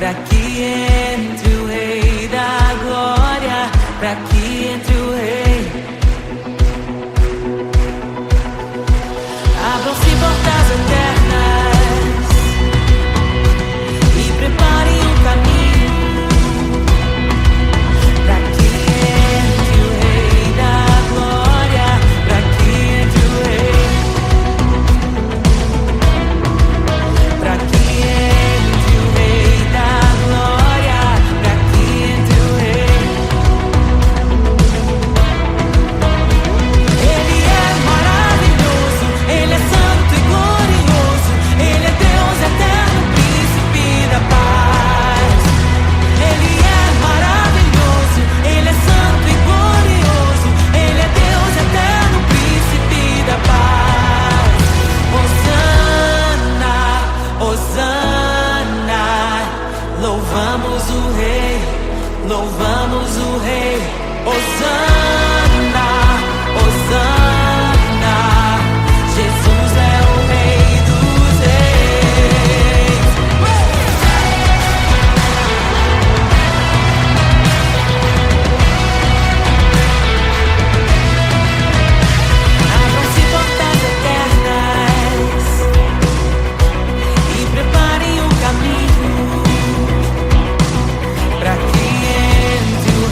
pra que entre o Rei da Glória, pra que entre o Rei. Abram-se portas eternas e preparem um caminho pra que entre o Rei da Glória, pra que entre o Rei, pra que entre o Rei da Glória, pra que entre o Rei. Ele é maravilhoso, Ele é santo e glorioso, Ele é Deus eterno, príncipe da paz. Ele é maravilhoso, Ele é santo e glorioso, Ele é Deus eterno, príncipe da paz. Hosana, Hosana, louvamos o Rei, louvamos o Rei. Hosana, Hosana, Jesus é o Rei dos Reis. Abram-se portas eternas e preparem um caminho pra que entre o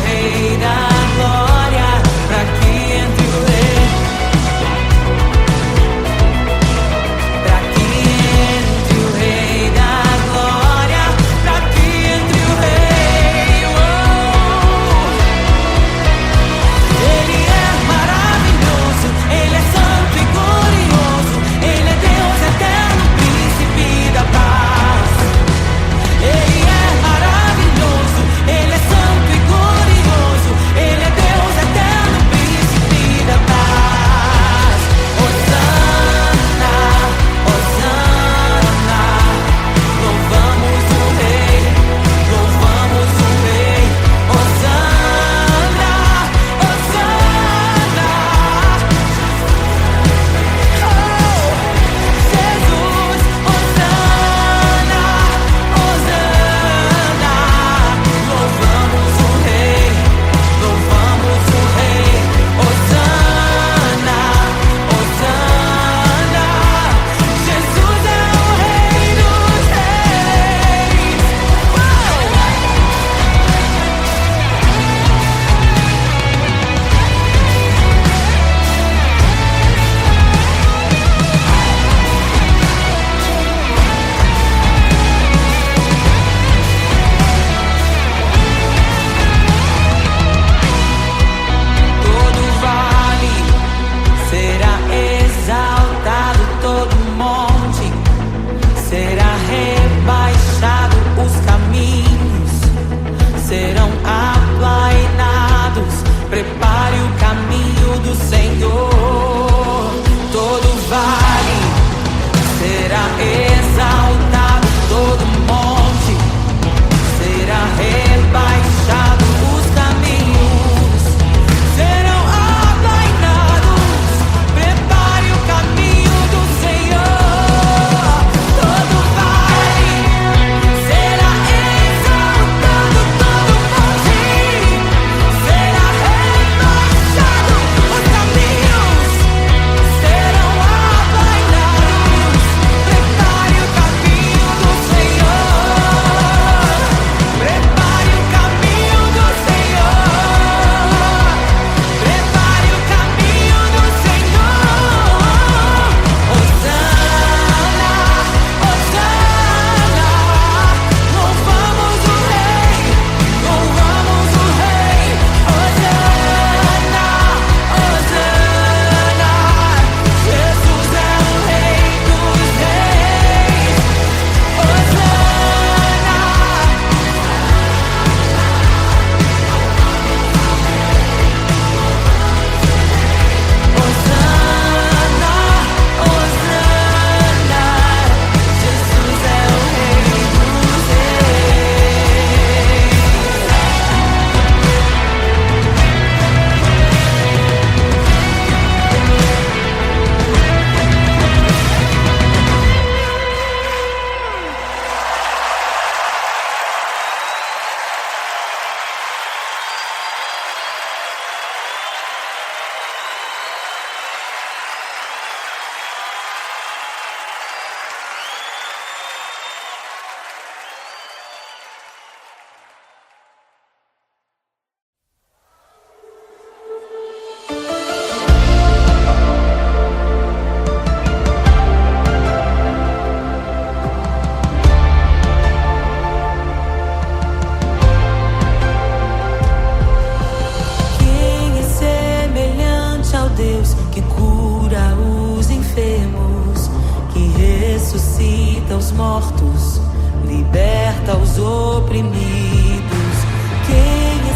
oprimidos. Quem é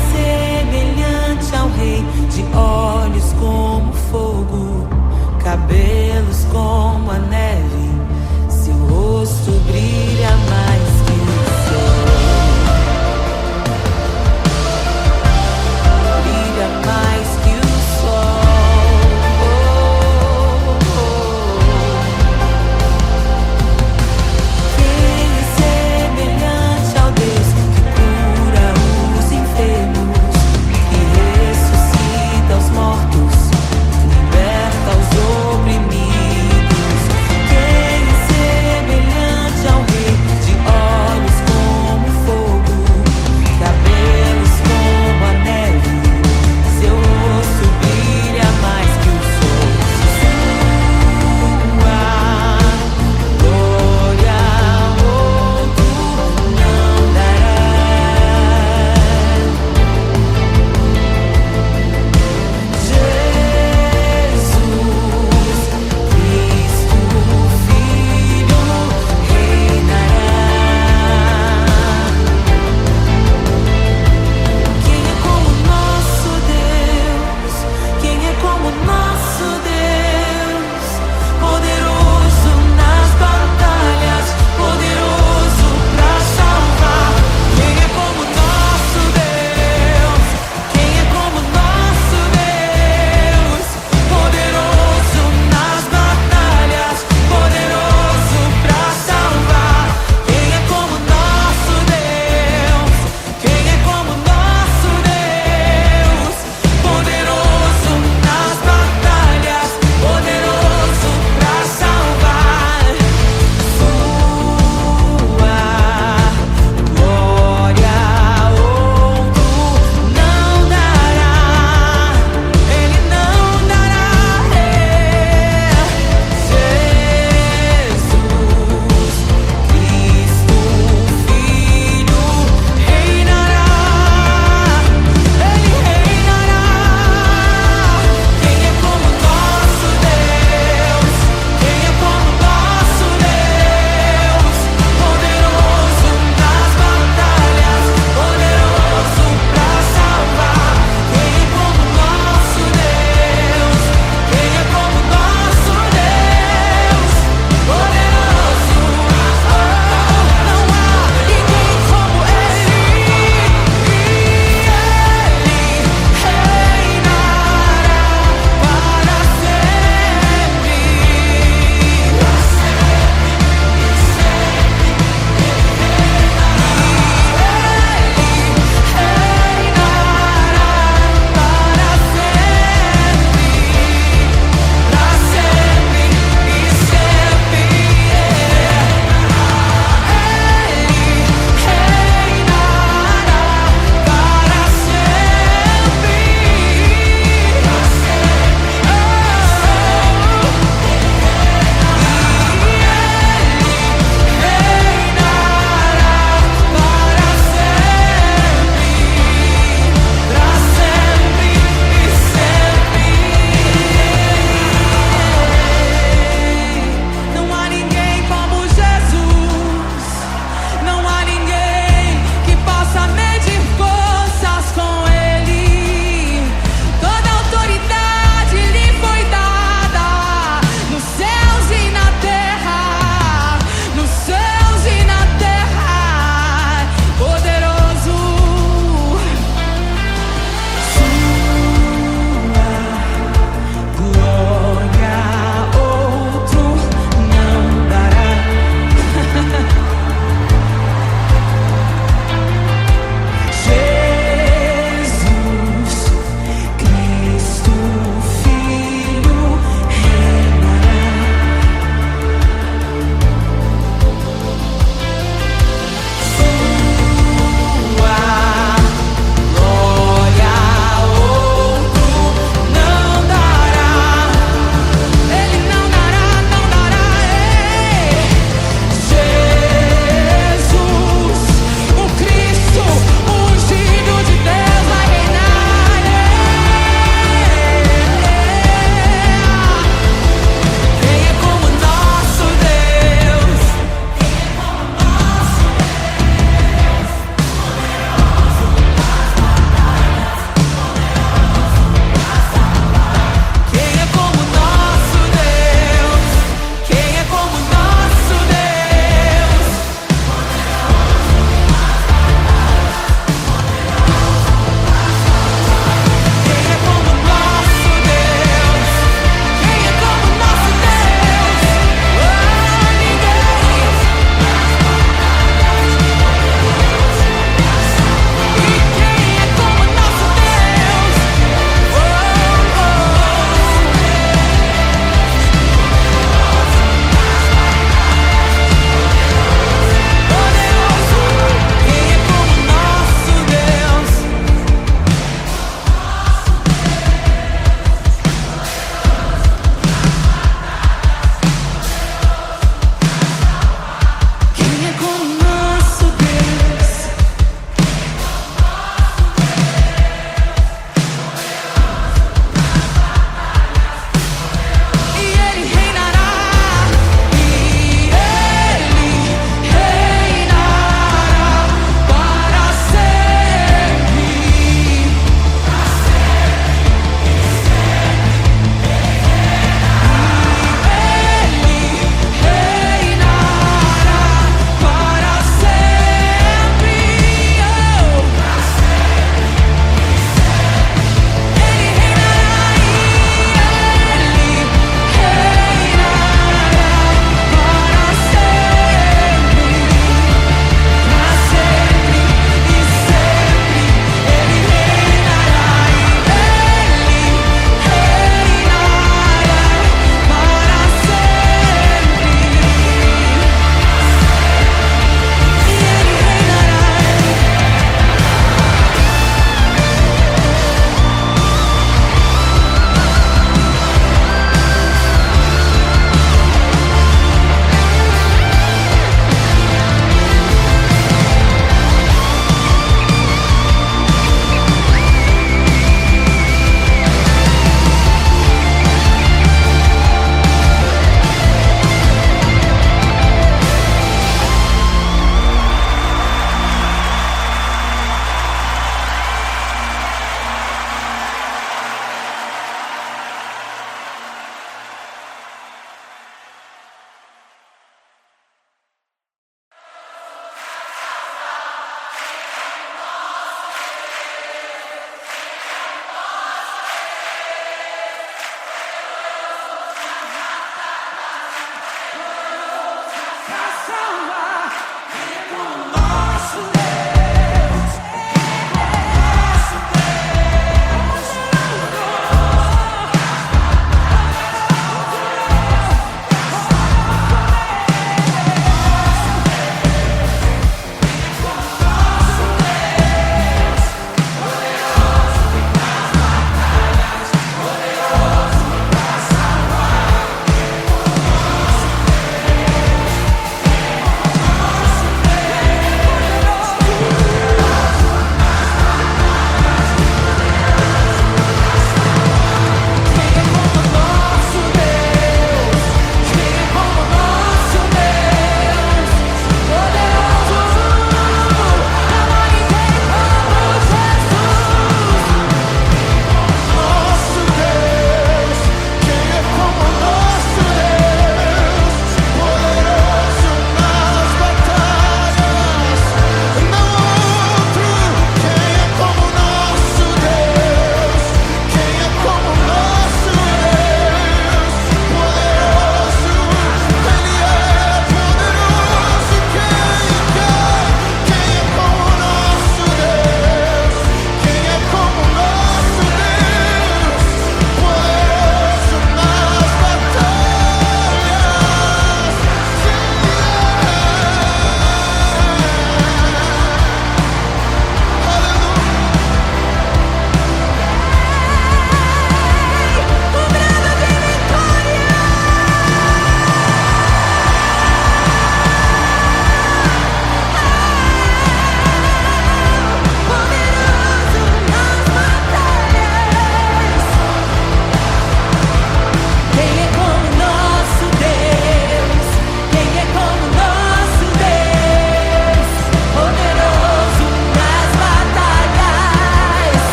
semelhante ao Rei, de olhos como fogo, cabelos como a neve, seu rosto brilha mais que o sol. Brilha mais que o sol. Quem é semelhante ao Deus que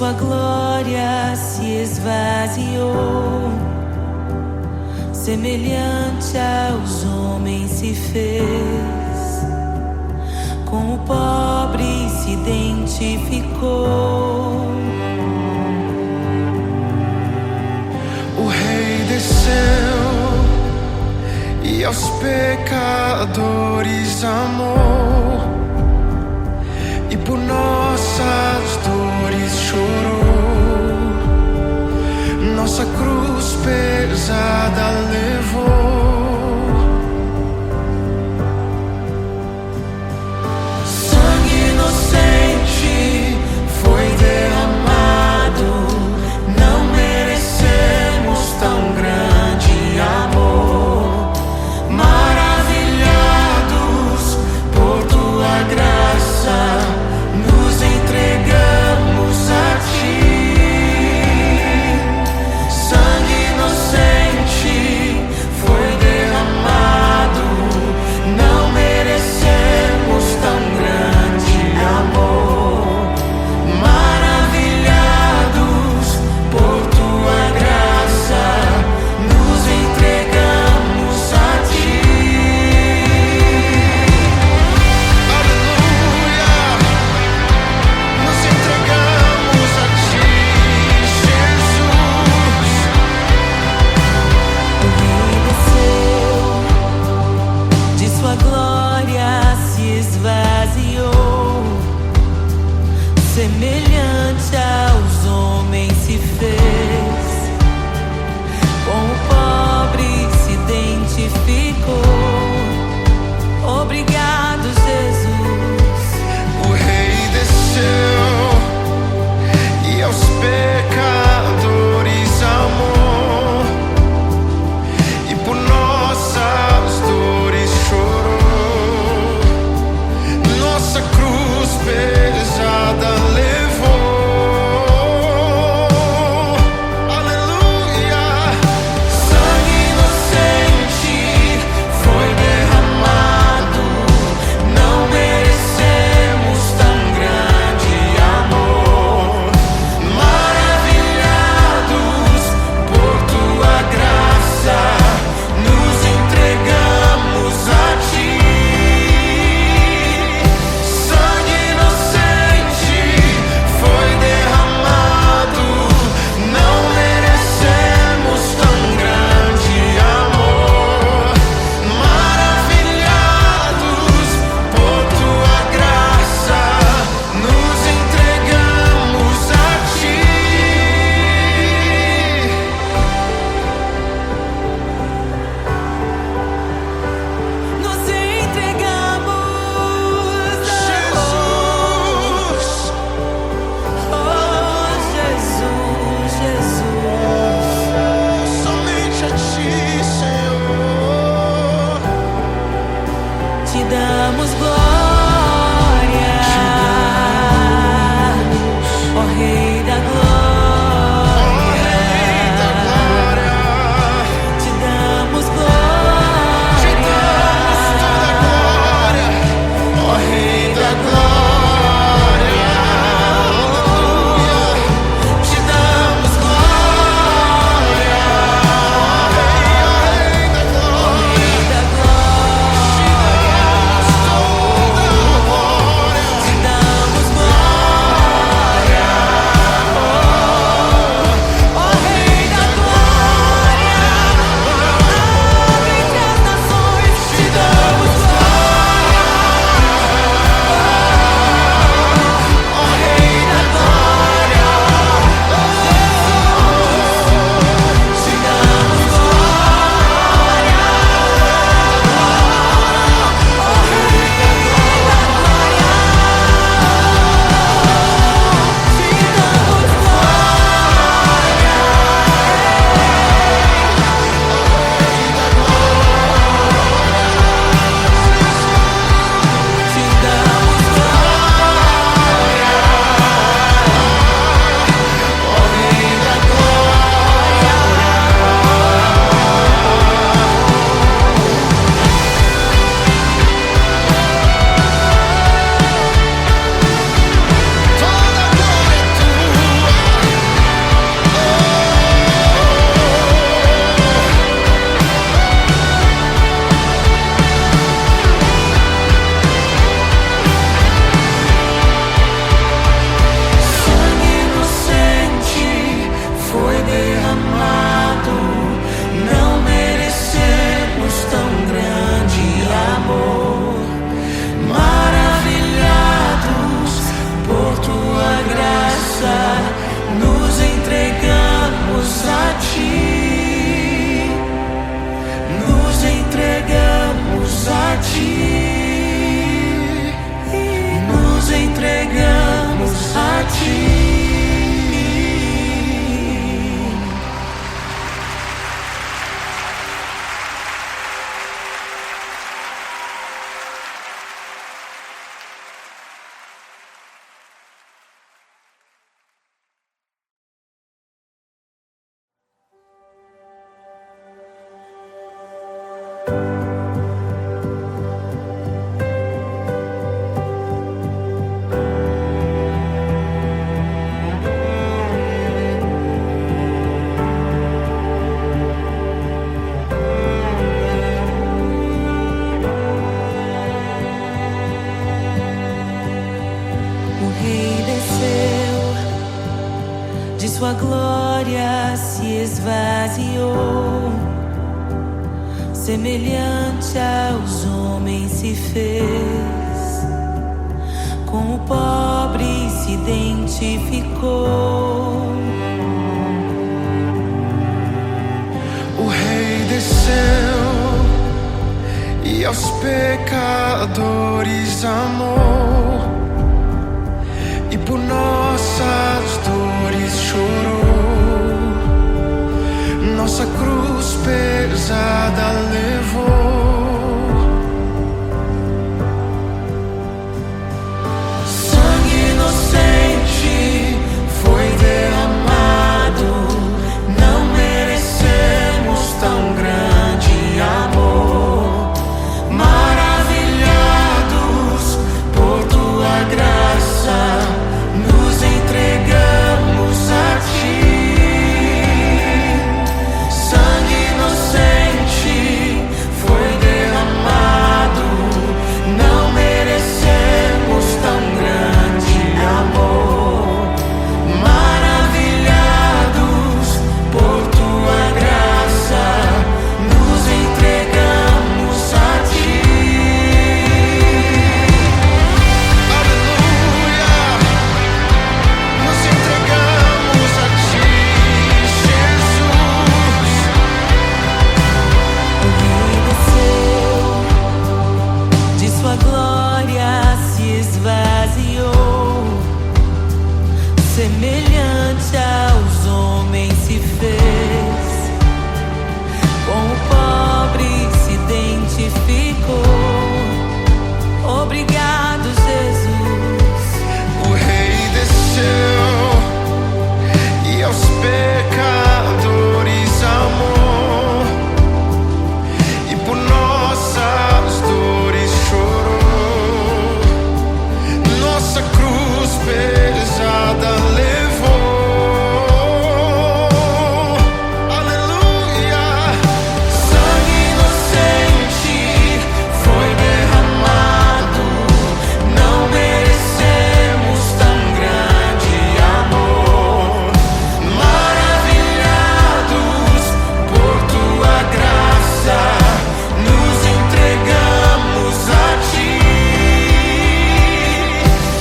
sua glória se esvaziou, semelhante aos homens se fez, com o pobre se identificou. O Rei desceu e aos pecadores amou, e por nossas dores chorou, nossa cruz pesada levou. Sangue inocente foi derramado, não merecemos tão grande amor. Maravilhados por tua graça, nos entregamos a ti. Sangue inocente foi derramado, não merecemos tão grande amor. Maravilhados por tua graça, nos entregamos a ti. Aleluia! Nos entregamos a ti, Jesus. O Rei desceu, de sua glória se esvaziou, semelhante aos homens se fez, com o pobre se identificou. Obrigado, Jesus. O Rei desceu e aos pecadores amou, e por nossas dores chorou, nossa cruz pesada levou. Aleluia! Sangue inocente foi derramado, não merecemos tão grande amor. Maravilhados por tua graça, nos entregamos a ti. Sangue inocente foi derramado, não merecemos tão grande amor. Maravilhados por tua graça, nos entregamos a ti. Nos entregamos a Jesus, Oh, Jesus, Jesus. somente a ti, Senhor. Te damos glória, ó Rei da glória. Te damos glória, Te damos toda a glória, ó Rei da glória. Aleluia. Te damos glória, ó Rei da glória. Rei da glória. Te damos sua glória se esvaziou, semelhante aos homens se fez, com o pobre se identificou. O Rei desceu e aos pecadores amou, e por nossas dores chorou, nossa cruz pesada levou. Sangue inocente foi derramado, não merecemos tão grande amor. Maravilhados por tua graça, nos entregamos a ti. Sangue inocente foi derramado, não merecemos tão grande amor. Maravilhados por tua graça, nos entregamos a ti. Aleluia! Nos entregamos a ti, Jesus. O Rei desceu, de sua glória se esvaziou, semelhante aos homens se fez, com o pobre se identificou. Obrigado, Jesus. O Rei desceu e aos pecadores amou, e por nossas dores chorou, nossa cruz pesada levou. Aleluia! Sangue inocente foi derramado, não merecemos tão grande amor. Maravilhados por tua graça, nos entregamos a ti.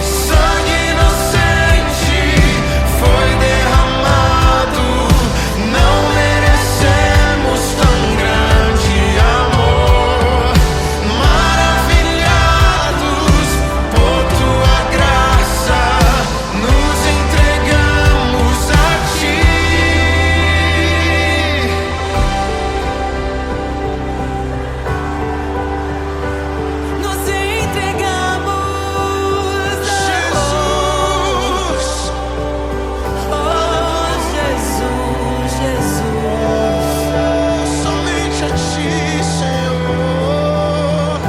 Sangue inocente foi derramado, não merecemos tão grande amor. Maravilhados por tua graça, nos entregamos a ti. Nos entregamos a Jesus, Oh, Jesus, Jesus. somente a ti, Senhor.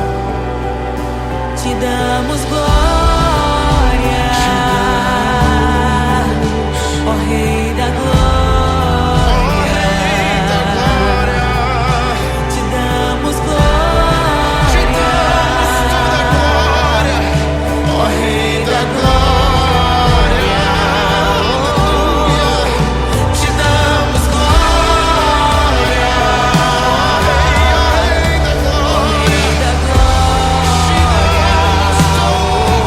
Te damos glória, ó Rei da glória. Te damos glória, Te damos toda a glória, ó Rei da glória. Aleluia. Te damos glória, ó Rei da glória. Rei da glória. Te damos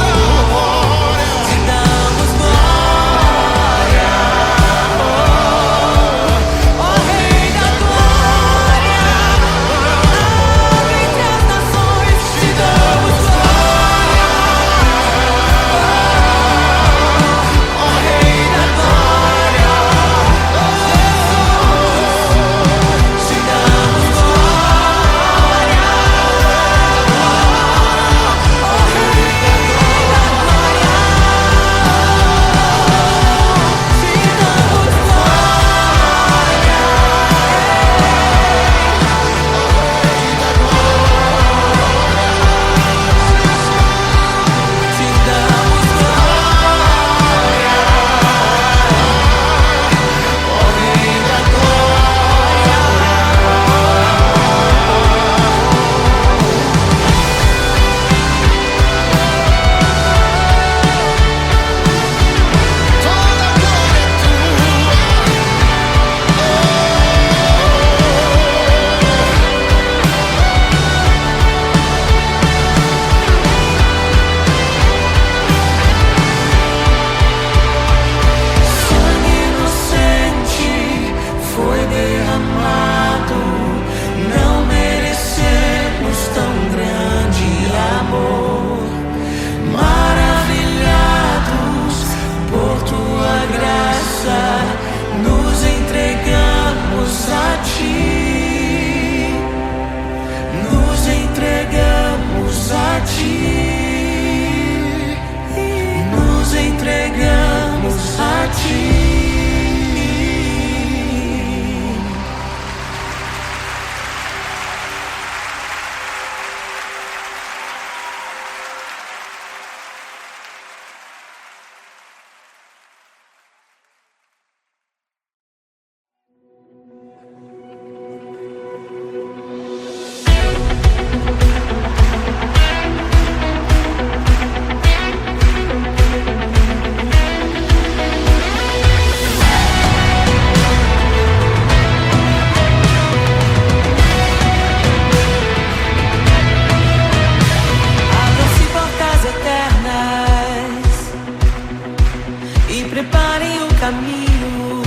caminho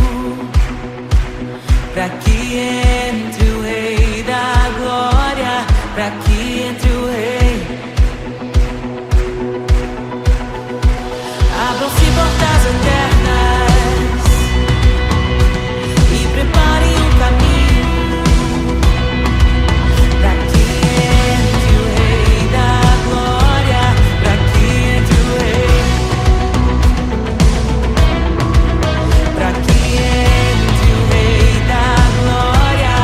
para que entre o Rei da Glória, para que entre o Rei. Abram-se portas eternas e preparem um caminho para que entre o Rei da Glória, para que entre o Rei, para que entre o Rei da Glória.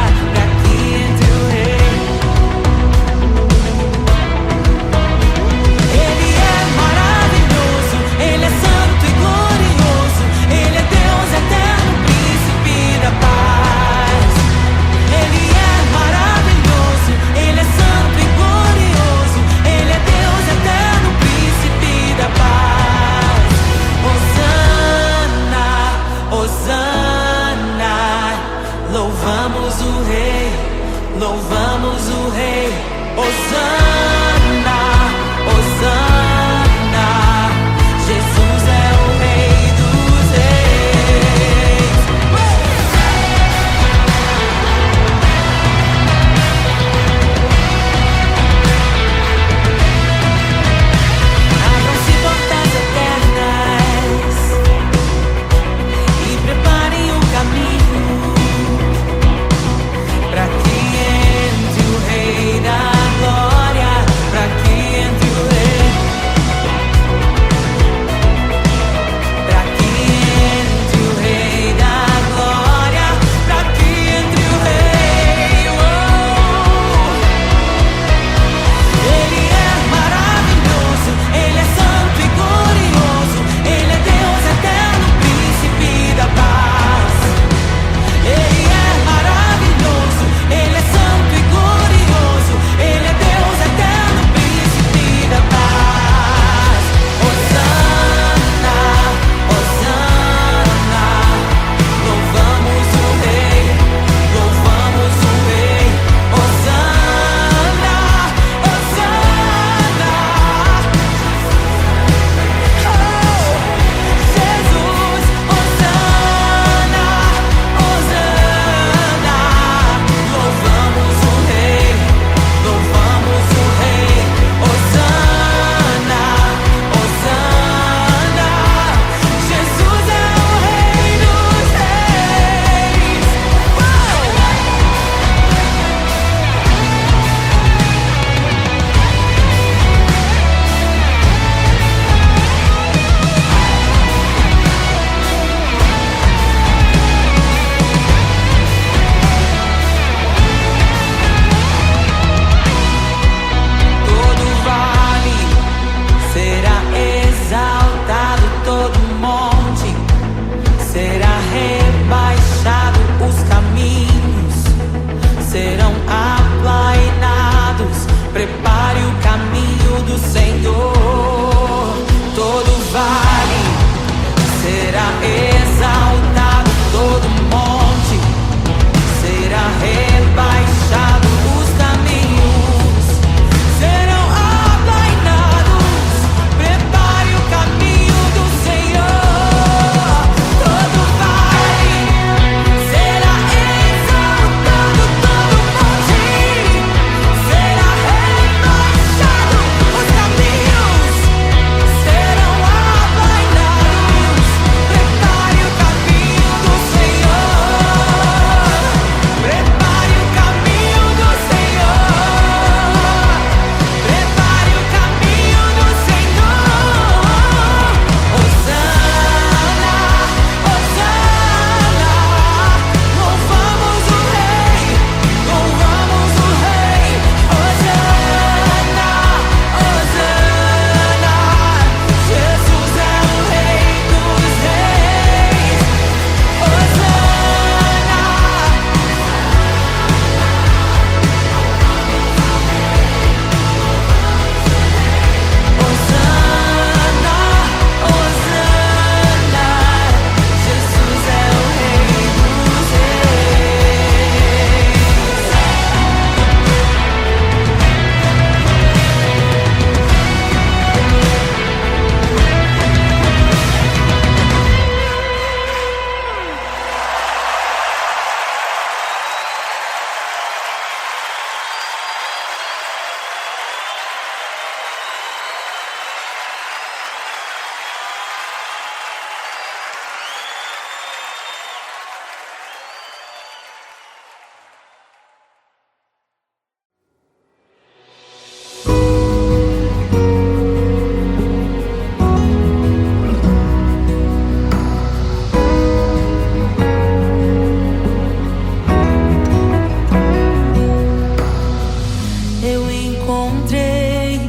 encontrei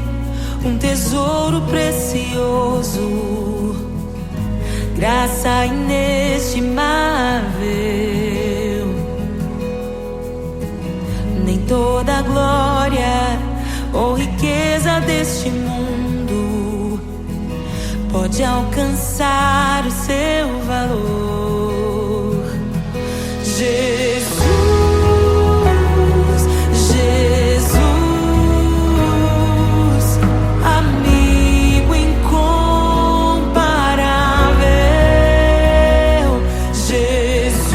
um tesouro precioso, graça inestimável. Nem toda a glória ou riqueza deste mundo pode alcançar o seu valor. Jesus, Jesus, amigo incomparável. Jesus,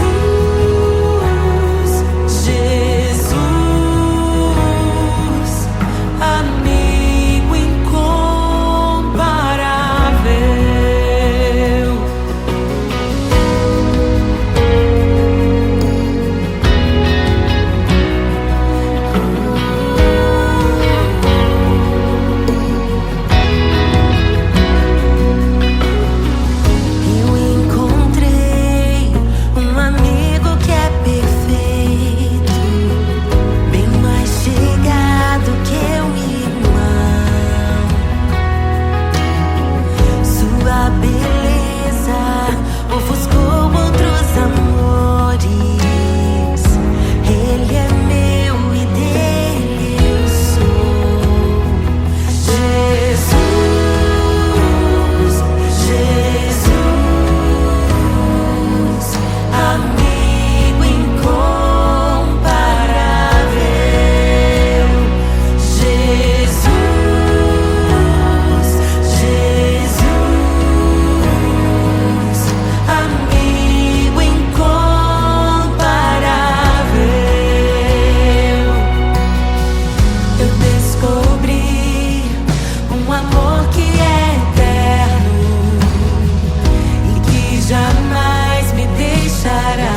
Jesus, amigo incomparável. Eu encontrei um amigo que é perfeito, bem mais chegado que um irmão. Sua beleza ofuscou outros amores. Ele é meu e dele eu sou. Jesus, Jesus, amigo incomparável. Jesus, Jesus, amigo incomparável. Eu descobri um amor que é eterno e que jamais me deixará.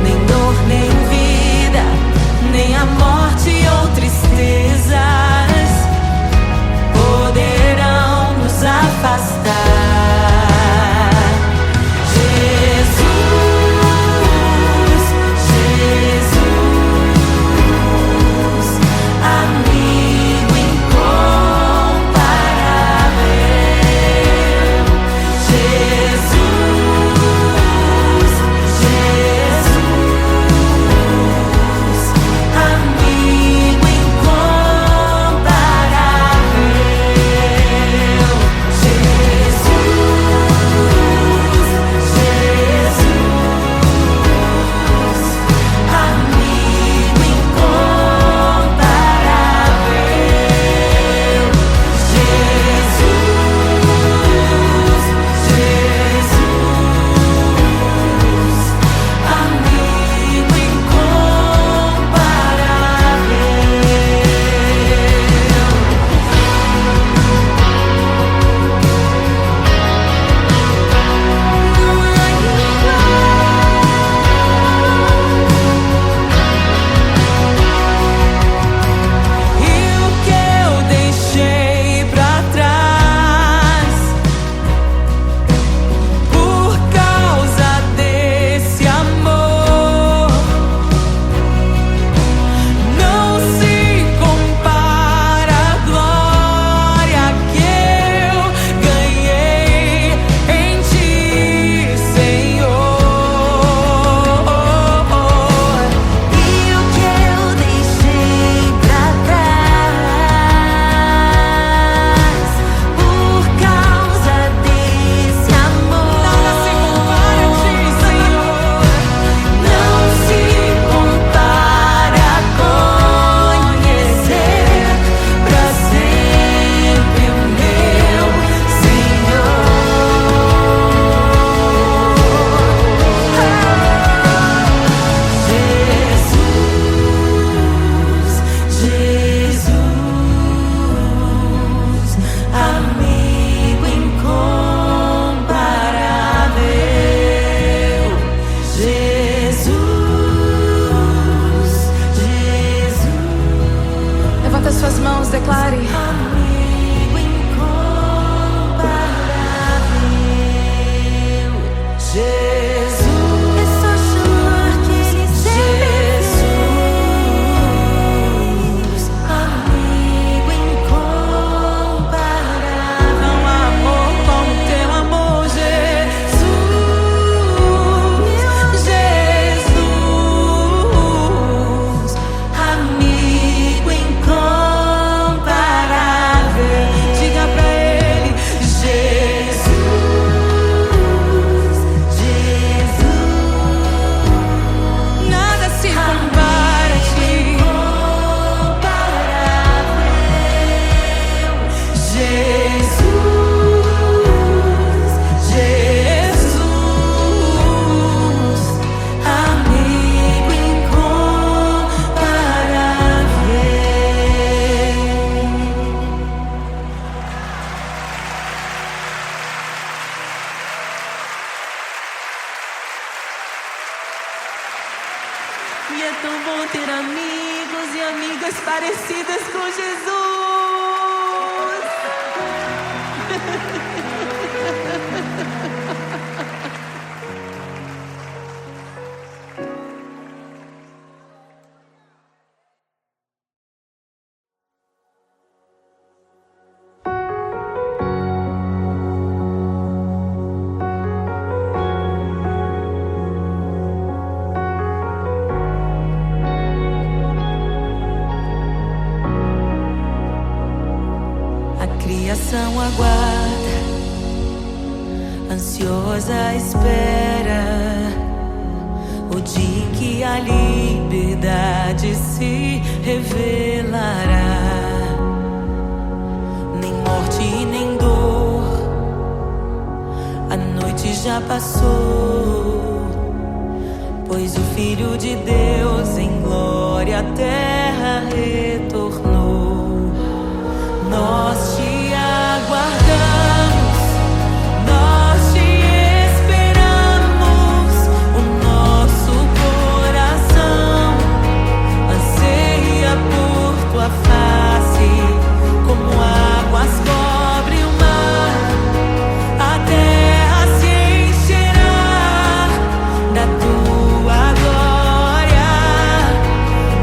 Nem dor, nem vida, nem a morte ou tristezas poderão nos afastar. Jesus, Jesus, amigo incomparável. Jesus, Jesus, amigo incomparável. Jesus, e amigas parecidas com Jesus. Criação aguarda, ansiosa espera o dia em que a liberdade se revelará. Nem morte e nem dor, a noite já passou, pois o Filho de Deus em glória à terra retornou. Nós te aguardamos, nós te esperamos. O nosso coração anseia por tua face, como águas cobrem o mar. A terra se encherá da tua glória,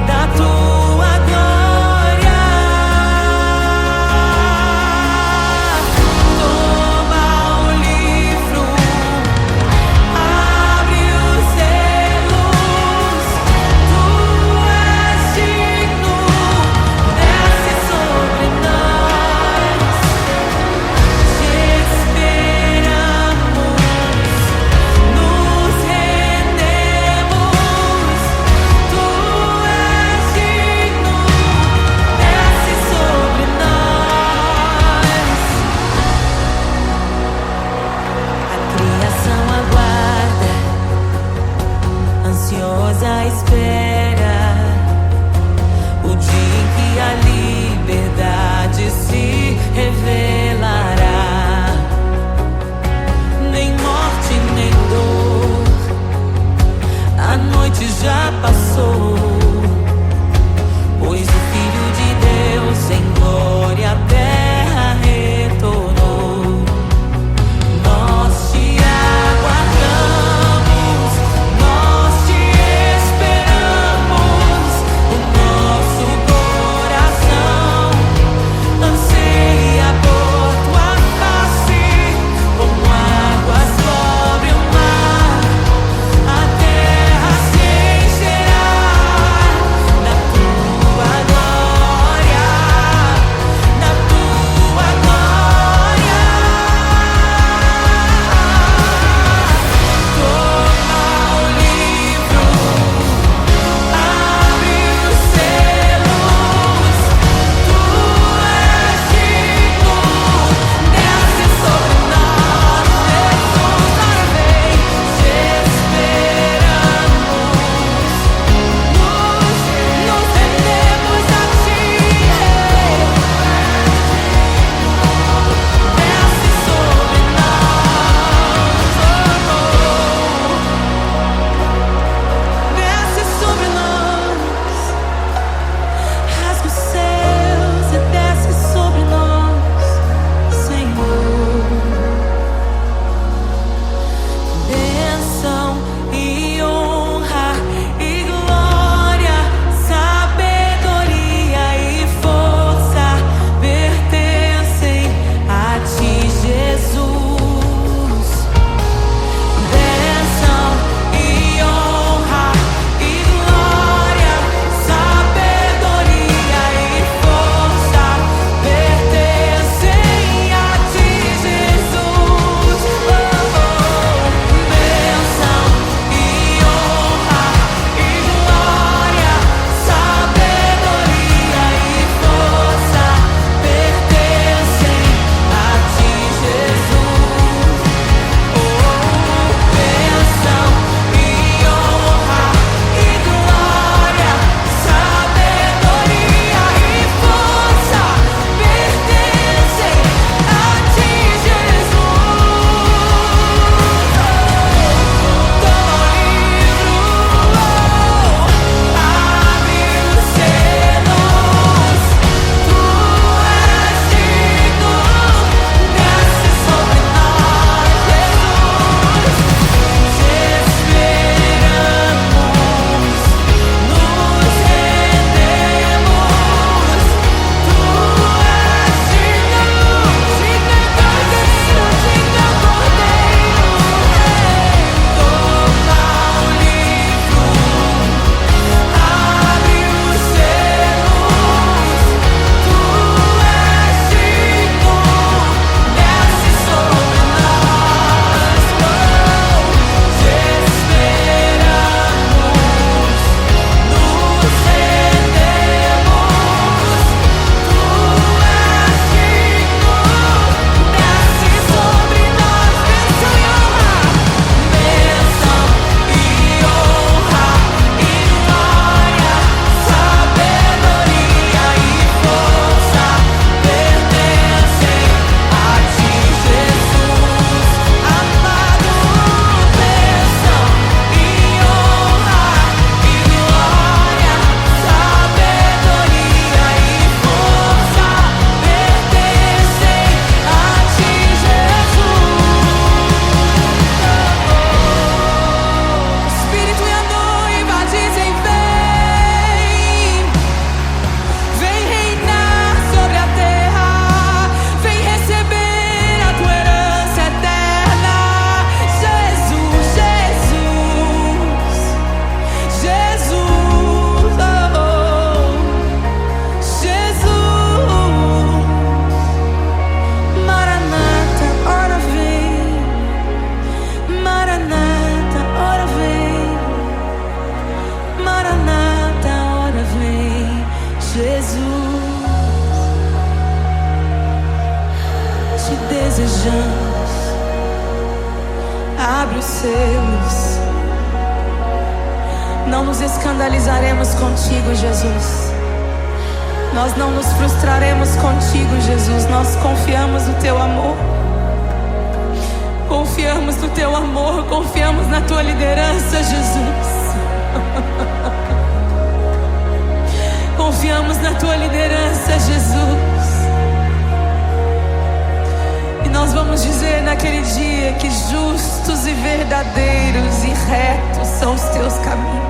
da tua glória. Ansiosa espera o dia em que a liberdade se revelará. Nem morte, nem dor, a noite já passou, pois o Filho de Deus em glória à terra retornou. Nós te aguardamos, nós te esperamos. O nosso coração anseia por tua face, como águas cobrem o mar. A terra se encherá Jesus, te desejamos. Abre os seus. Não nos escandalizaremos contigo, Jesus. Nós não nos frustraremos contigo, Jesus. Nós confiamos no teu amor. Confiamos no teu amor. Confiamos na tua liderança, Jesus. Confiamos na tua liderança, Jesus. E nós vamos dizer naquele dia que justos e verdadeiros e retos são os teus caminhos.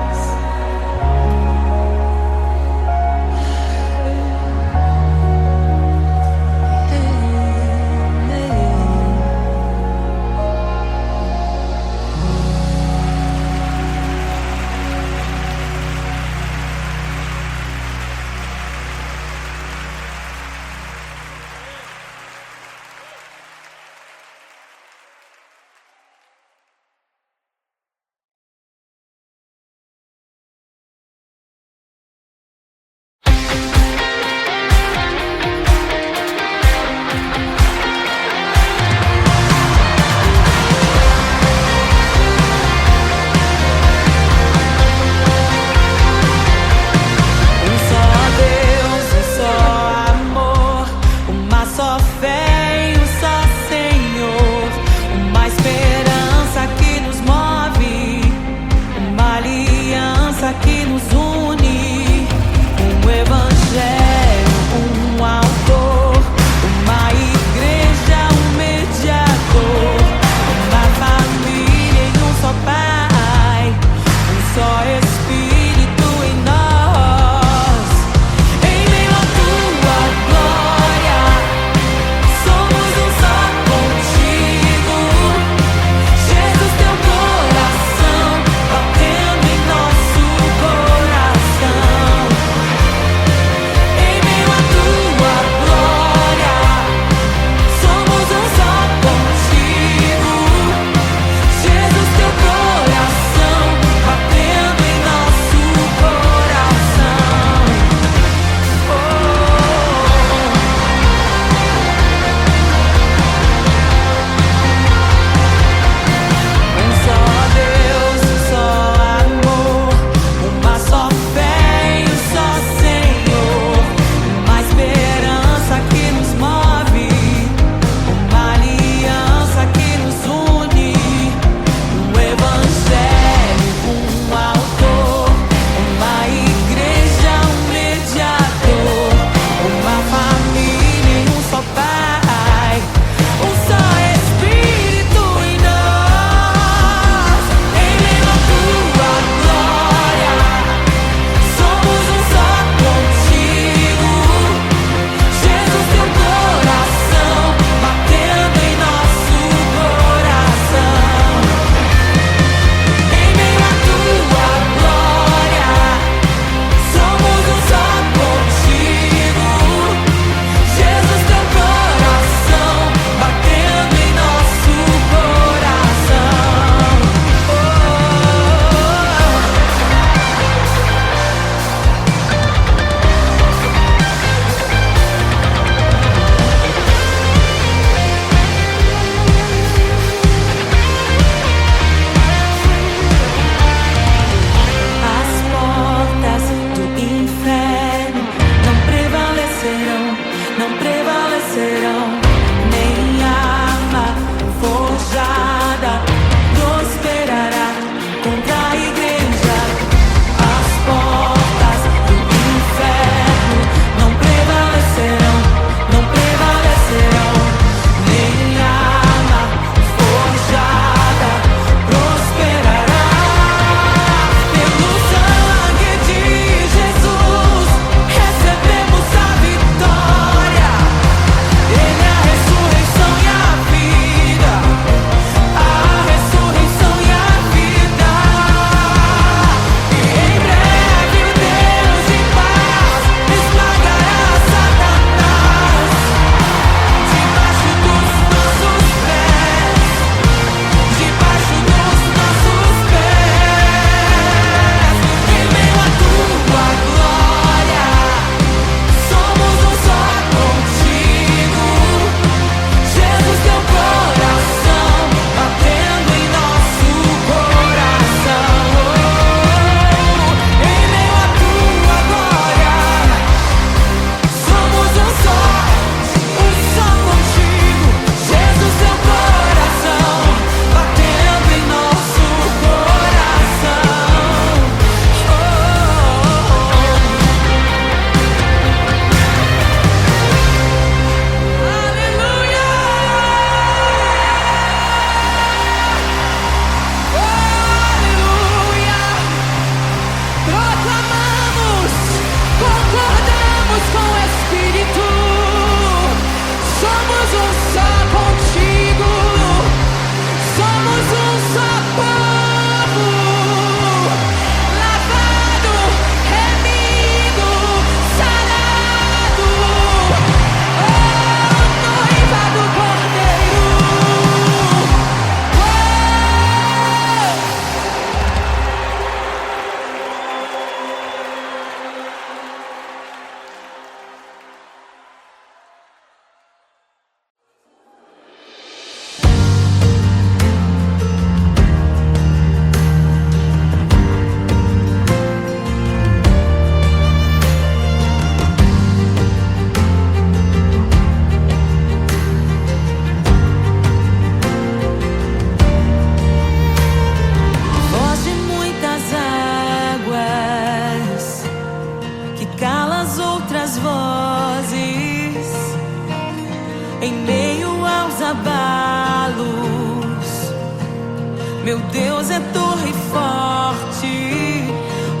Meu Deus é torre forte.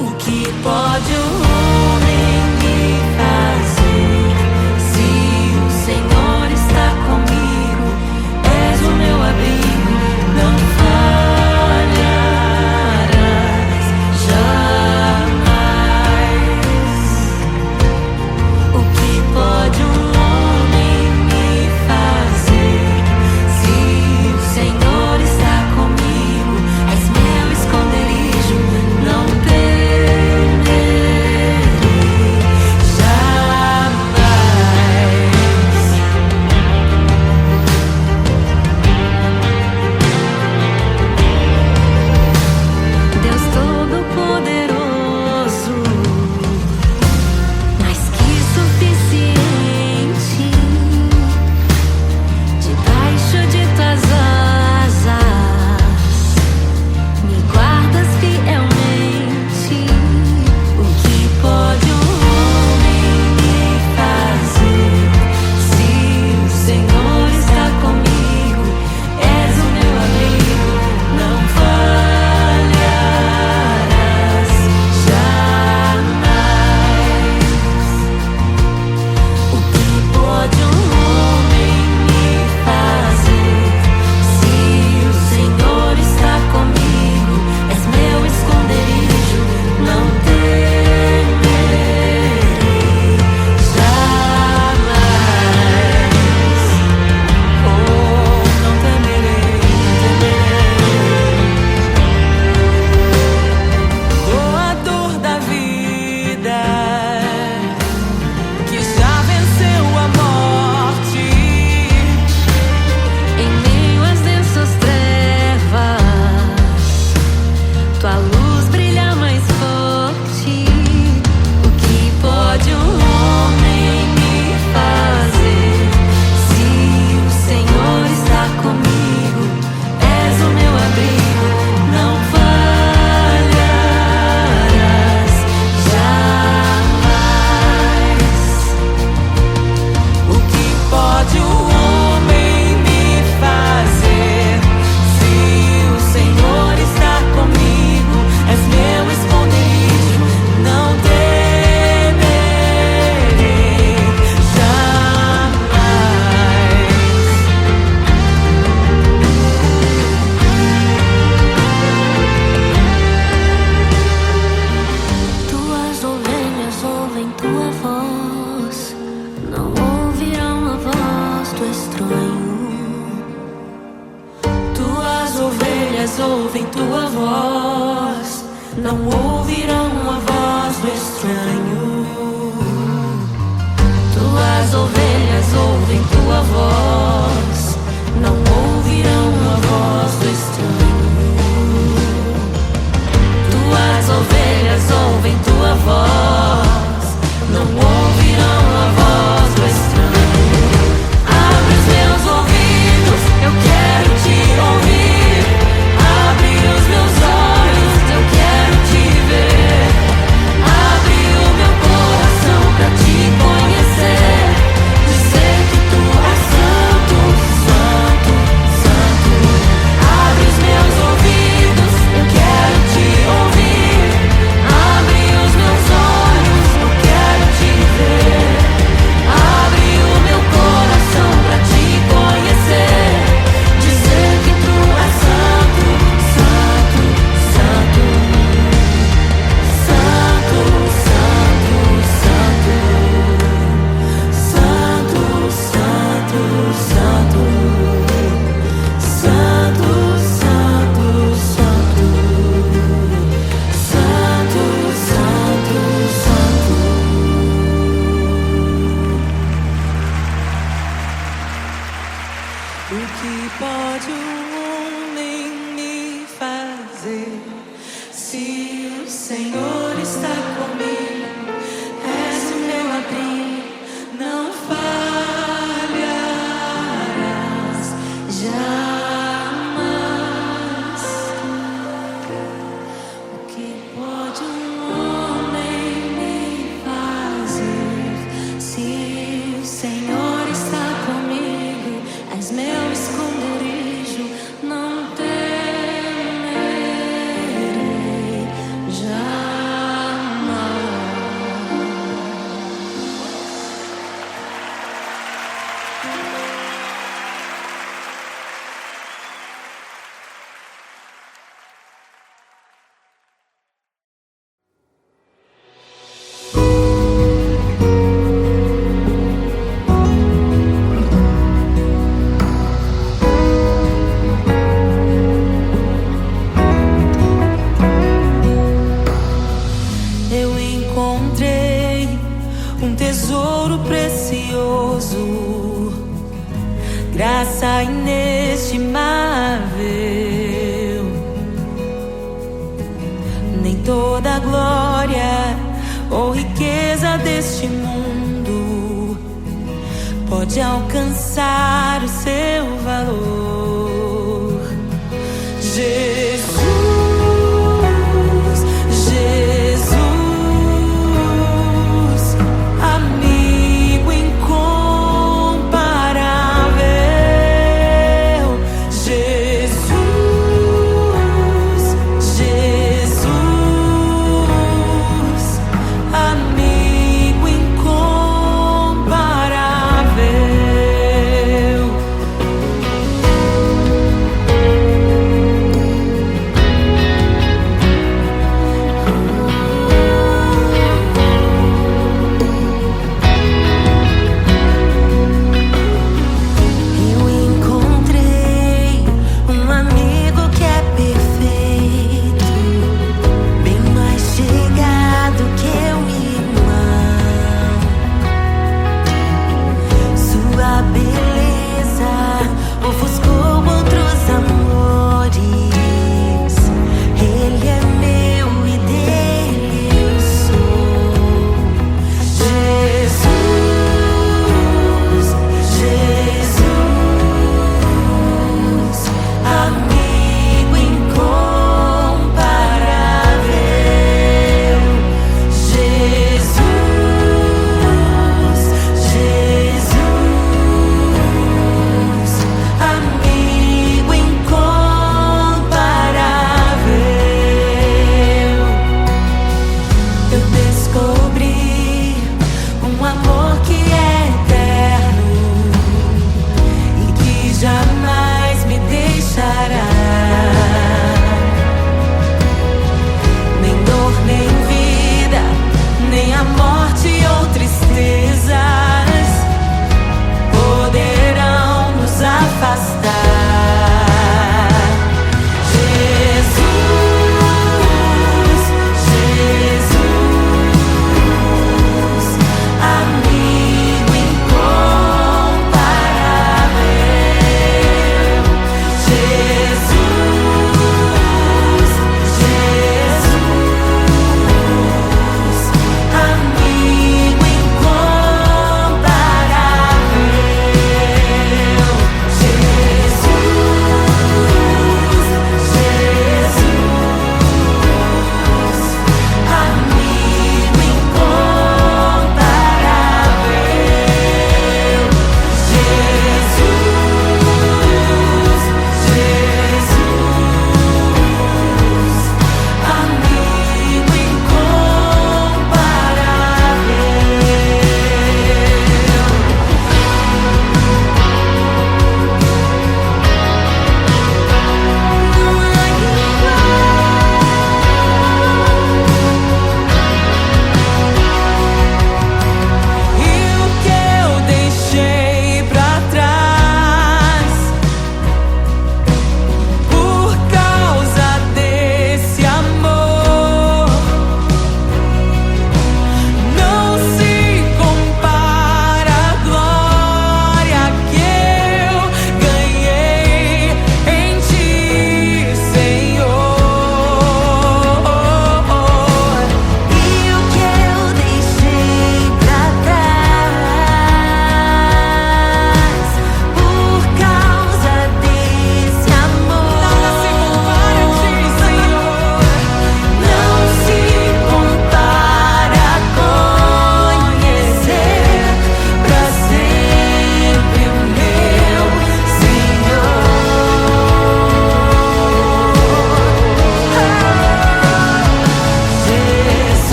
O que pode o homem me fazer? Se o Senhor está comigo, és o meu abrigo, não falharás jamais. O que pode um homem me fazer? Se o Senhor está comigo, és meu esconderijo, não temerei jamais. Deus Todo-Poderoso, mais que suficiente, debaixo de tuas asas me guardas fielmente. O que pode um homem me fazer? Se o Senhor está comigo, és o meu amigo, não falharás jamais. O que pode um homem me fazer? Se o Senhor está comigo, és meu esconderijo, não temerei jamais. Oh, não temerei, doador da vida, que já venceu a morte. Em meio às densas trevas, tua luz brilha mais forte. O que pode um homem me fazer? Se o Senhor está comigo, és o meu abrigo, não falharás jamais. O que pode o homem me fazer? Se o Senhor está comigo, és meu esconderijo, não temerei jamais. Tuas ovelhas ouvem tua voz, não ouvirão a voz do estranho. Tuas ovelhas ouvem tua voz, não ouvirão a voz do estranho. Tuas ovelhas ouvem tua voz, não ouvirão a voz do estranho. Tuas ovelhas ouvem tua voz, não ouvirão a voz do estranho. Abre os meus ouvidos, eu quero te ouvir. Abre os meus olhos, eu quero te ver. Abre o meu coração pra te conhecer, dizer que tua ação tesouro precioso, graça inestimável. Nem toda a glória ou riqueza deste mundo pode alcançar o seu valor. Jesus, Jesus, amigo incomparável. Jesus, Jesus, amigo incomparável. Eu encontrei um amigo que é perfeito, bem mais chegado que um irmão. Sua beleza ofuscou outros amores. Ele é meu e dele eu sou. Jesus, Jesus, amigo incomparável. Jesus, Jesus, amigo incomparável. Eu descobri um amor que é eterno e que jamais me deixará. Nem dor, nem vida, nem a morte ou tristezas poderão nos afastar. Jesus, Jesus, amigo incomparável. Jesus, Jesus, amigo incomparável.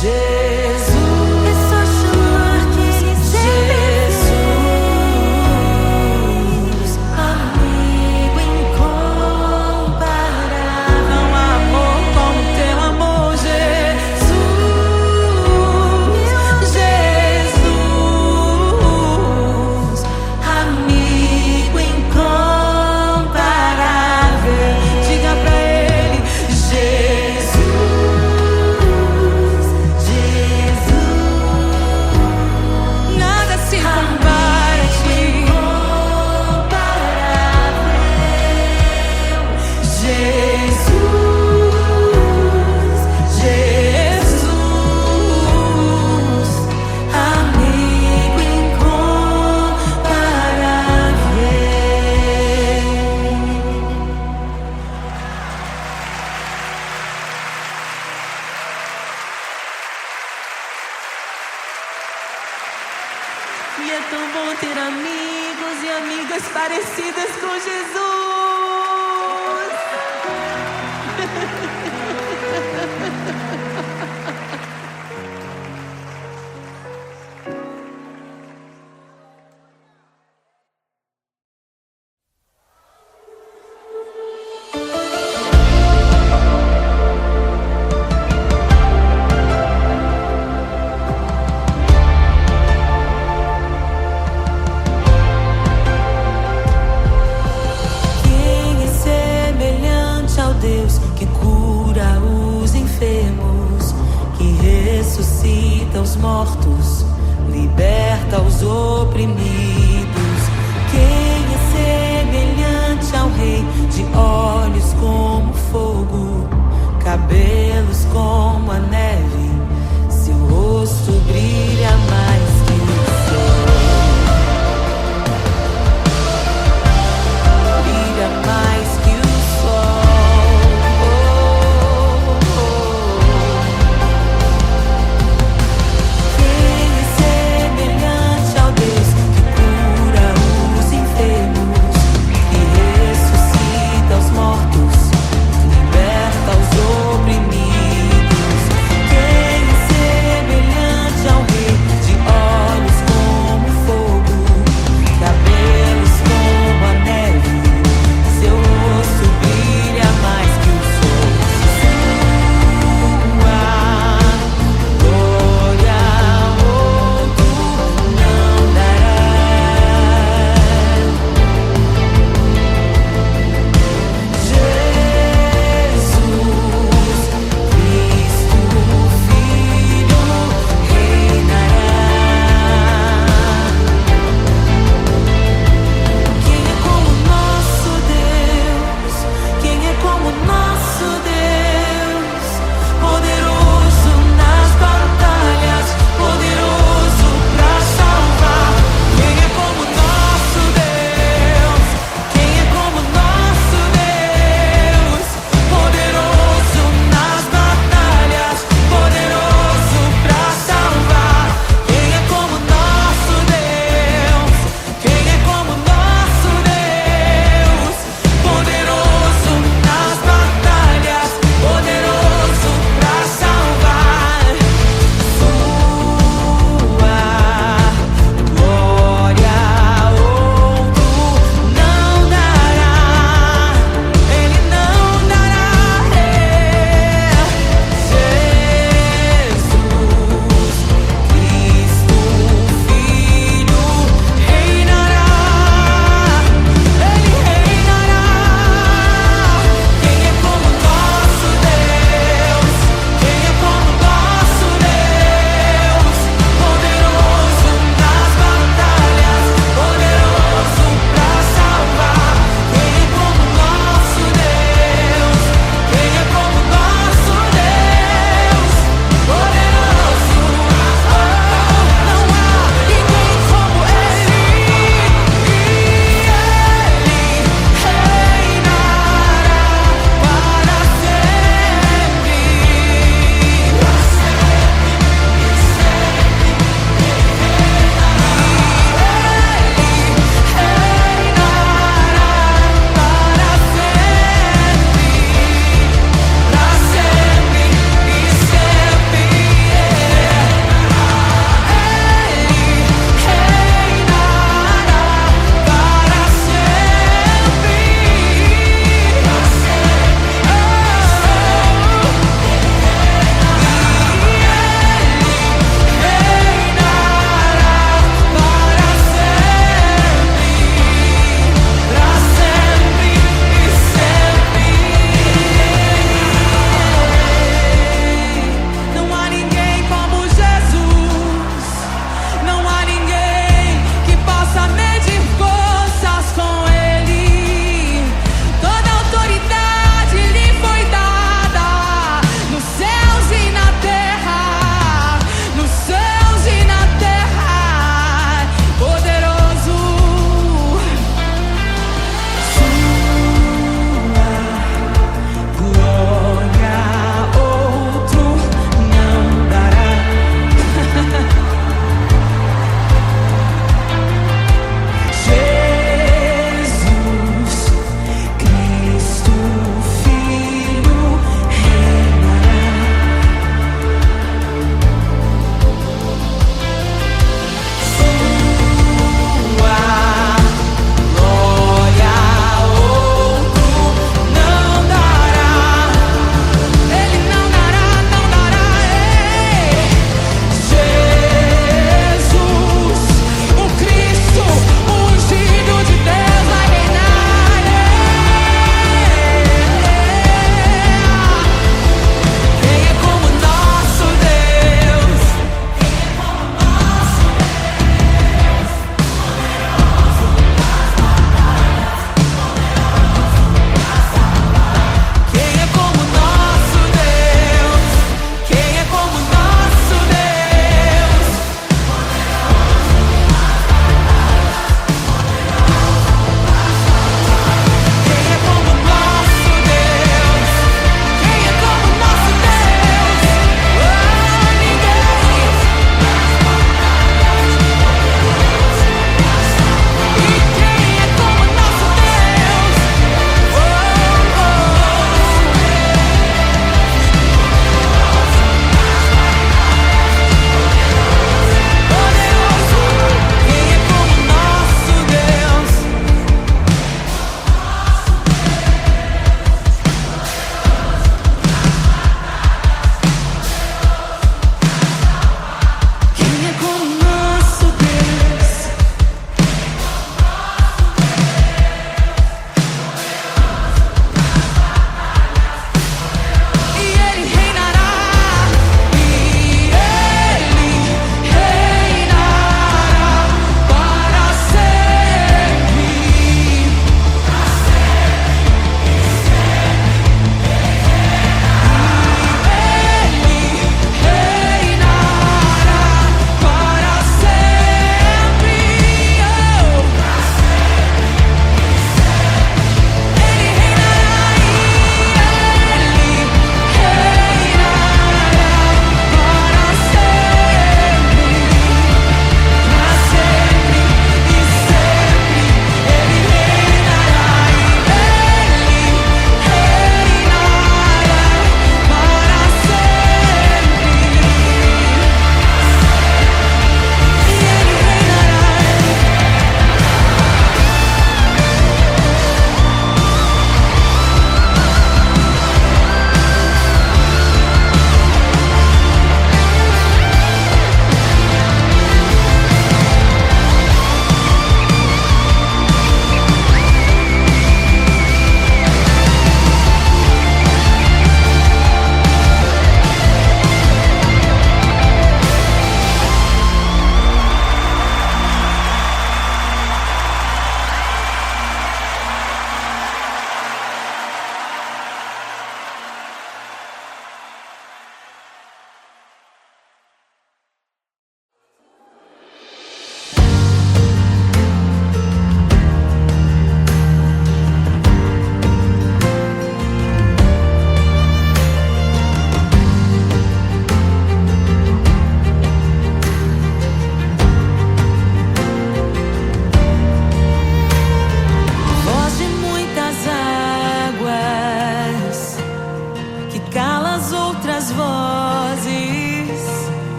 Jesus, Jesus, Jesus! Quem é semelhante ao Deus que cura os enfermos, que ressuscita os mortos, liberta os oprimidos? Quem é semelhante ao Rei, de olhos como fogo, cabelos como a neve, seu rosto brilha mais que o sol, brilha mais que o sol. Quem é semelhante ao Deus que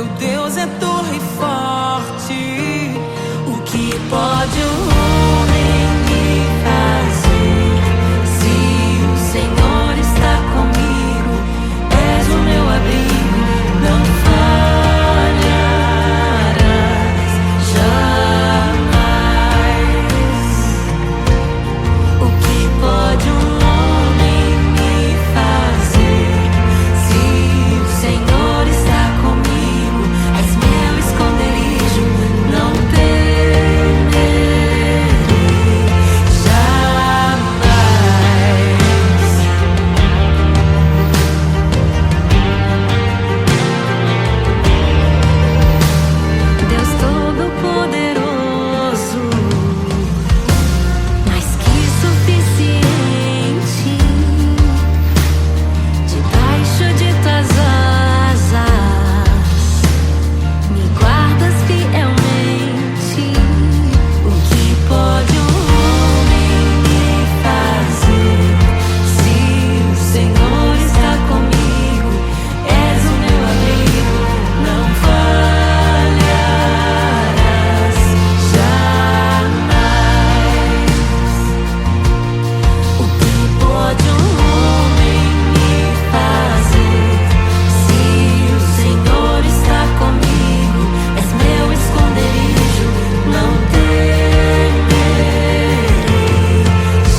Meu Deus é torre forte. O que pode o homem me fazer? Se o Senhor está comigo, és o meu abrigo, não falharás jamais. O que pode um homem me fazer? Se o Senhor está comigo, és meu esconderijo, não temerei jamais. Deus Todo-Poderoso, mais que suficiente, debaixo de tuas asas me guardas fielmente. O que pode um homem me fazer? Se o Senhor está comigo, és o meu abrigo, não falharás jamais. O que pode um homem me fazer? Se o Senhor está comigo, és meu esconderijo, não temerei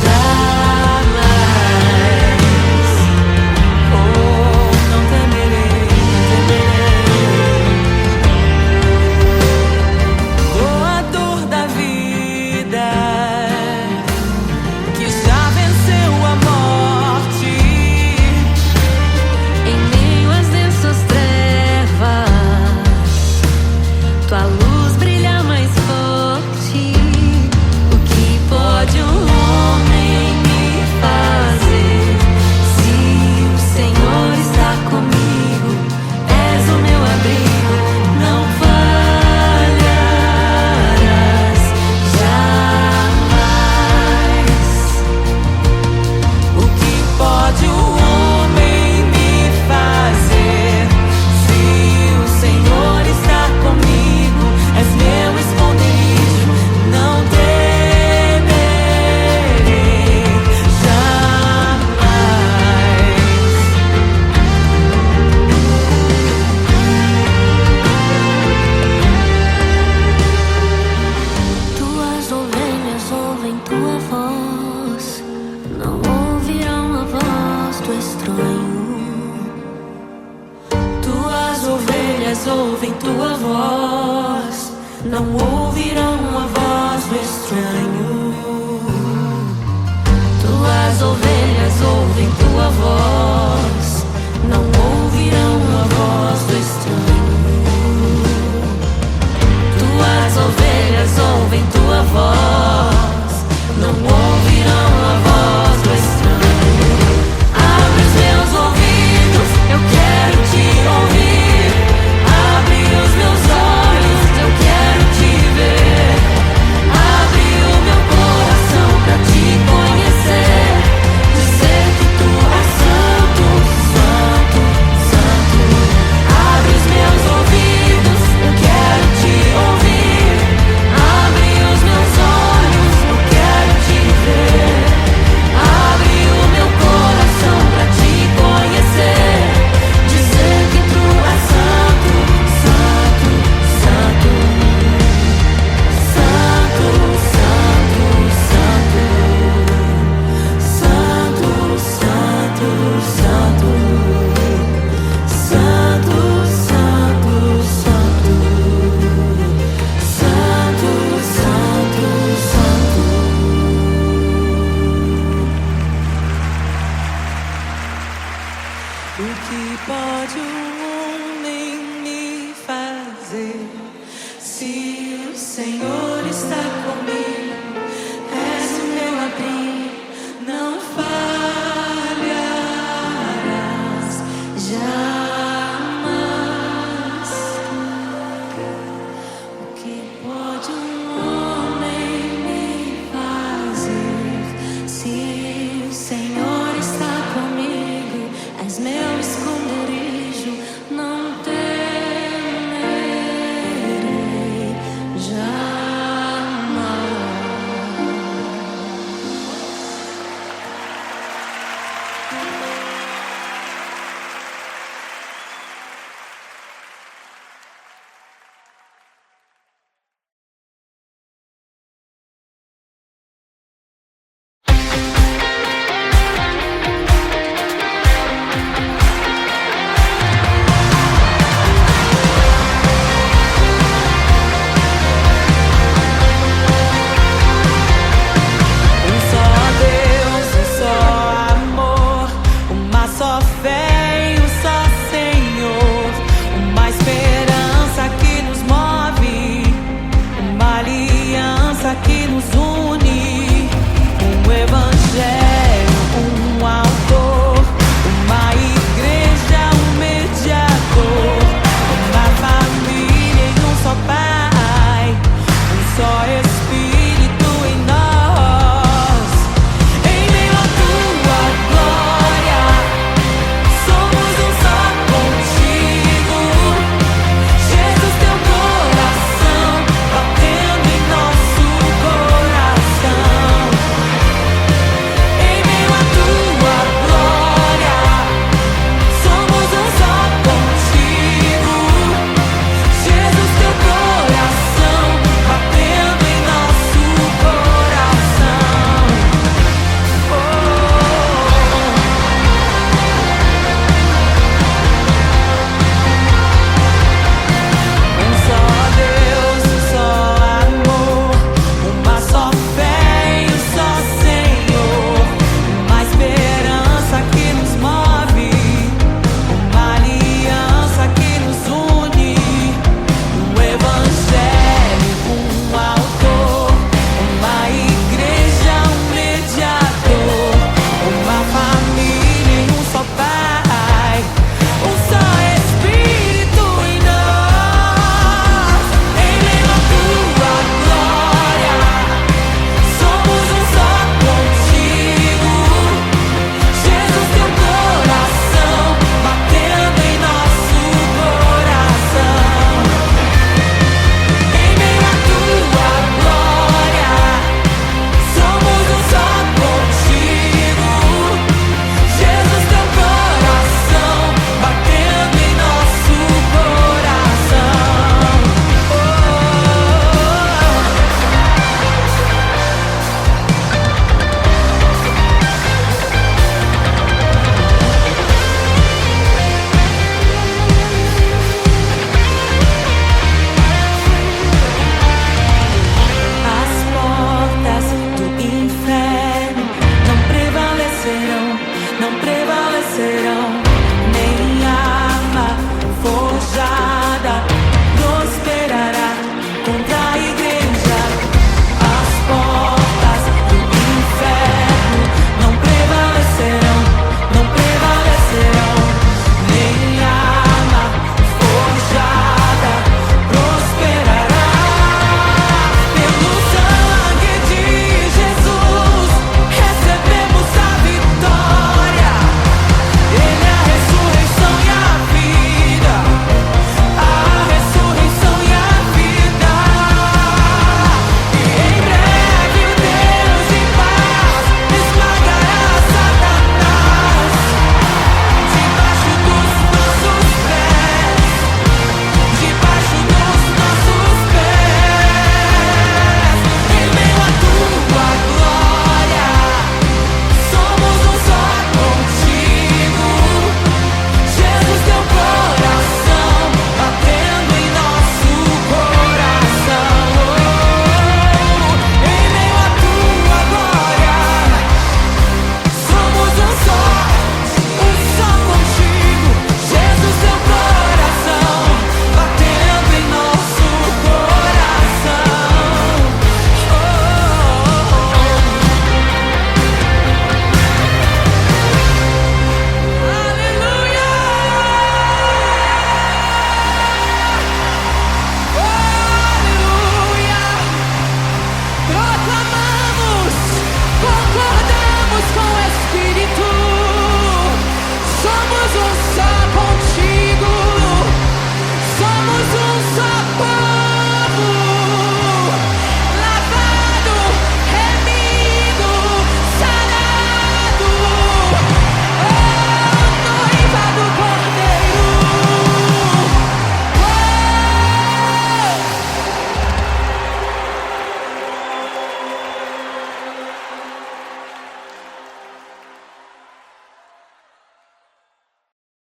jamais. Oh, não temerei, doador da vida, que já venceu a morte. Em meio às densas trevas, tua luz brilha mais forte. O que pode um homem me fazer? Se o Senhor está comigo, és o meu abrigo, não falharás jamais. O que pode o homem me fazer? Se o Senhor está comigo, és meu esconderijo, não temerei jamais. Tuas ovelhas ouvem tua voz, não ouvirão a voz do estranho. Tuas ovelhas ouvem tua voz, não ouvirão a voz do estranho. Tuas ovelhas ouvem tua voz, não ouvirão a voz do estranho. Tuas ovelhas ouvem tua voz, não ouvirão a voz do estranho. Abre os meus ouvidos, eu quero te ouvir. Abre os meus olhos, eu quero te ver. Abre o meu coração pra te conhecer. Dizer que tu és santo, santo, santo. Abre os meus ouvidos, eu quero te ouvir. Abre os meus olhos, eu quero te ver. Abre o meu coração pra te conhecer. Dizer que tu és santo, santo, santo. Santo, santo, santo. Santo, santo, santo. Santo, santo, santo. Santo, santo, santo. O que pode um homem me fazer? Se o Senhor está comigo, és o meu abrigo, não falharás jamais. O que pode um homem me fazer? Se o Senhor está comigo, és meu esconderijo, não temerei Já